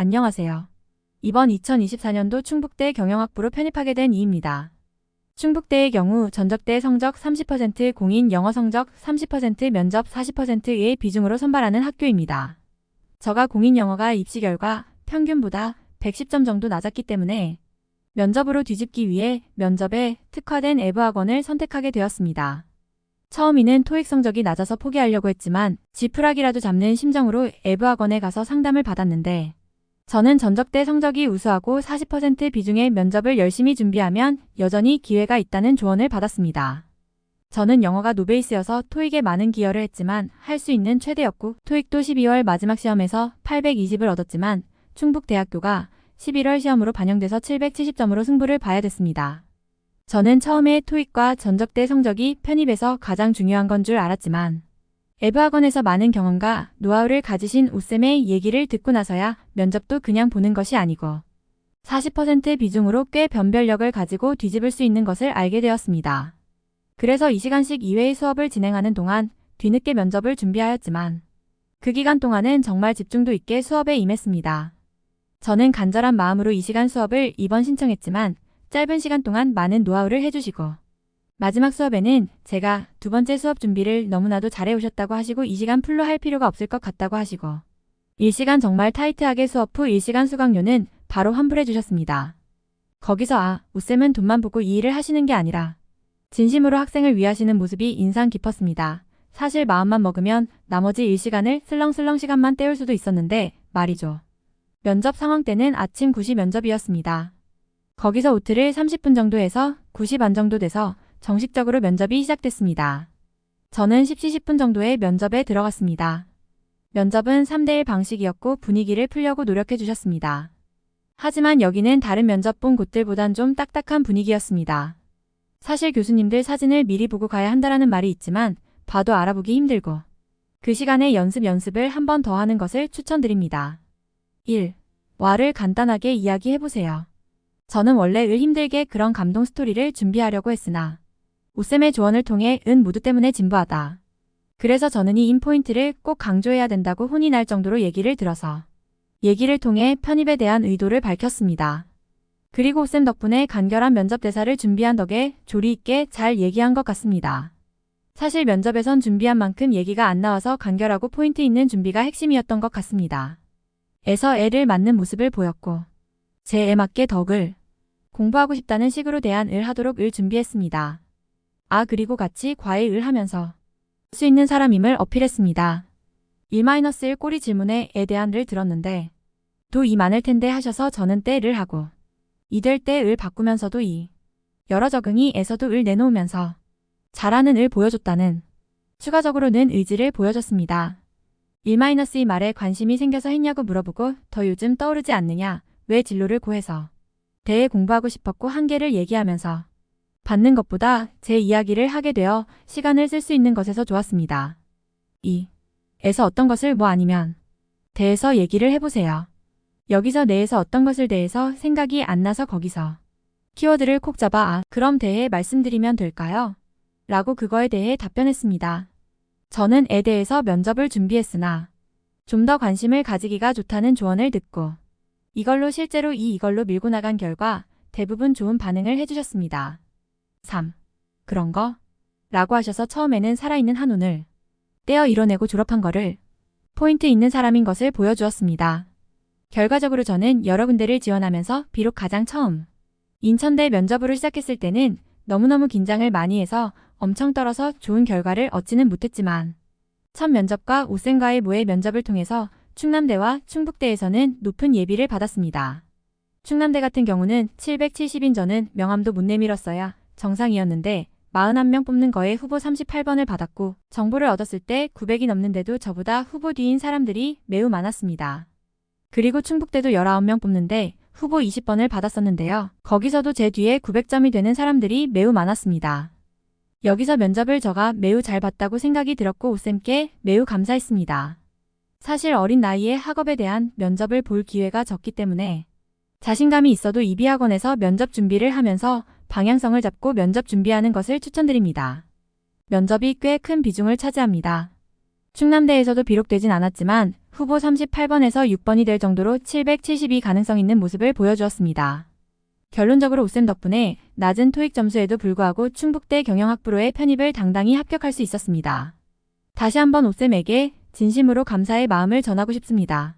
안녕하세요. 이번 2024년도 충북대 경영학부로 편입하게 된 이입니다. 충북대의 경우 전적대 성적 30%, 공인 영어 성적 30%, 면접 40%의 비중으로 선발하는 학교입니다. 저가 공인 영어가 입시 결과 평균보다 110점 정도 낮았기 때문에 면접으로 뒤집기 위해 면접에 특화된 에브학원을 선택하게 되었습니다. 처음에는 토익 성적이 낮아서 포기하려고 했지만 지푸라기라도 잡는 심정으로 에브학원에 가서 상담을 받았는데 저는 전적대 성적이 우수하고 40% 비중의 면접을 열심히 준비하면 여전히 기회가 있다는 조언을 받았습니다. 저는 영어가 노베이스여서 토익에 많은 기여를 했지만 할 수 있는 최대였고 토익도 12월 마지막 시험에서 820을 얻었지만 충북대학교가 11월 시험으로 반영돼서 770점으로 승부를 봐야 됐습니다. 저는 처음에 토익과 전적대 성적이 편입에서 가장 중요한 건 줄 알았지만 에브학원에서 많은 경험과 노하우를 가지신 우쌤의 얘기를 듣고 나서야 면접도 그냥 보는 것이 아니고 40% 비중으로 꽤 변별력을 가지고 뒤집을 수 있는 것을 알게 되었습니다. 그래서 2시간씩 이외의 수업을 진행하는 동안 뒤늦게 면접을 준비하였지만 그 기간 동안은 정말 집중도 있게 수업에 임했습니다. 저는 간절한 마음으로 2시간 수업을 이번 신청했지만 짧은 시간 동안 많은 노하우를 해주시고 마지막 수업에는 제가 두 번째 수업 준비를 너무나도 잘해오셨다고 하시고 2시간 풀로 할 필요가 없을 것 같다고 하시고 1시간 정말 타이트하게 수업 후 1시간 수강료는 바로 환불해 주셨습니다. 거기서 우쌤은 돈만 보고 이 일을 하시는 게 아니라 진심으로 학생을 위하시는 모습이 인상 깊었습니다. 사실 마음만 먹으면 나머지 1시간을 슬렁슬렁 시간만 때울 수도 있었는데 말이죠. 면접 상황 때는 아침 9시 면접이었습니다. 거기서 오트를 30분 정도 해서 9시 반 정도 돼서 정식적으로 면접이 시작됐습니다. 저는 10시 10분 정도에 면접에 들어갔습니다. 면접은 3대1 방식이었고 분위기를 풀려고 노력해 주셨습니다. 하지만 여기는 다른 면접 본 곳들보단 좀 딱딱한 분위기였습니다. 사실 교수님들 사진을 미리 보고 가야 한다라는 말이 있지만 봐도 알아보기 힘들고 그 시간에 연습을 한 번 더 하는 것을 추천드립니다. 1. 와를 간단하게 이야기해보세요. 저는 원래 힘들게 그런 감동 스토리를 준비하려고 했으나 우쌤의 조언을 통해 모두 때문에 진부하다. 그래서 저는 이 인포인트를 꼭 강조해야 된다고 혼이 날 정도로 얘기를 들어서 얘기를 통해 편입에 대한 의도를 밝혔습니다. 그리고 우쌤 덕분에 간결한 면접 대사를 준비한 덕에 조리 있게 잘 얘기한 것 같습니다. 사실 면접에선 준비한 만큼 얘기가 안 나와서 간결하고 포인트 있는 준비가 핵심이었던 것 같습니다. 에서 애를 맞는 모습을 보였고 제 애 맞게 덕을 공부하고 싶다는 식으로 대한 하도록 준비했습니다. 그리고 같이 과외 하면서 할 수 있는 사람임을 어필했습니다. 1-1 꼬리 질문에 에 대한 들었는데 도 많을 텐데 하셔서 저는 때를 하고 이될 때 바꾸면서도 여러 적응이 에서도 내놓으면서 잘하는 보여줬다는 추가적으로는 의지를 보여줬습니다. 1-2 말에 관심이 생겨서 했냐고 물어보고 더 요즘 떠오르지 않느냐 왜 진로를 고해서 대에 공부하고 싶었고 한계를 얘기하면서 받는 것보다 제 이야기를 하게 되어 시간을 쓸 수 있는 것에서 좋았습니다. 2. 에서 어떤 것을 아니면 대에서 얘기를 해보세요. 여기서 내에서 어떤 것을 대해서 생각이 안 나서 거기서 키워드를 콕 잡아 그럼 대해 말씀드리면 될까요? 라고 그거에 대해 답변했습니다. 저는 에 대해서 면접을 준비했으나 좀 더 관심을 가지기가 좋다는 조언을 듣고 이걸로 실제로 이걸로 밀고 나간 결과 대부분 좋은 반응을 해주셨습니다. 3. 그런 거? 라고 하셔서 처음에는 살아있는 한운을 떼어 이뤄내고 졸업한 거를 포인트 있는 사람인 것을 보여주었습니다. 결과적으로 저는 여러 군데를 지원하면서 비록 가장 처음 인천대 면접으로 시작했을 때는 너무너무 긴장을 많이 해서 엄청 떨어서 좋은 결과를 얻지는 못했지만 첫 면접과 우쌤과의 모의 면접을 통해서 충남대와 충북대에서는 높은 예비를 받았습니다. 충남대 같은 경우는 770인 저는 명함도 못 내밀었어야 정상이었는데 41명 뽑는 거에 후보 38번을 받았고 정보를 얻었을 때 900이 넘는데도 저보다 후보 뒤인 사람들이 매우 많았습니다. 그리고 충북대도 19명 뽑는데 후보 20번을 받았었는데요. 거기서도 제 뒤에 900점이 되는 사람들이 매우 많았습니다. 여기서 면접을 저가 매우 잘 봤다고 생각이 들었고 우쌤께 매우 감사했습니다. 사실 어린 나이에 학업에 대한 면접을 볼 기회가 적기 때문에 자신감이 있어도 이비학원에서 면접 준비를 하면서 방향성을 잡고 면접 준비하는 것을 추천드립니다. 면접이 꽤 큰 비중을 차지합니다. 충남대에서도 비록 되진 않았지만 후보 38번에서 6번이 될 정도로 772 가능성 있는 모습을 보여주었습니다. 결론적으로 오쌤 덕분에 낮은 토익 점수에도 불구하고 충북대 경영학부로의 편입을 당당히 합격할 수 있었습니다. 다시 한번 오쌤에게 진심으로 감사의 마음을 전하고 싶습니다.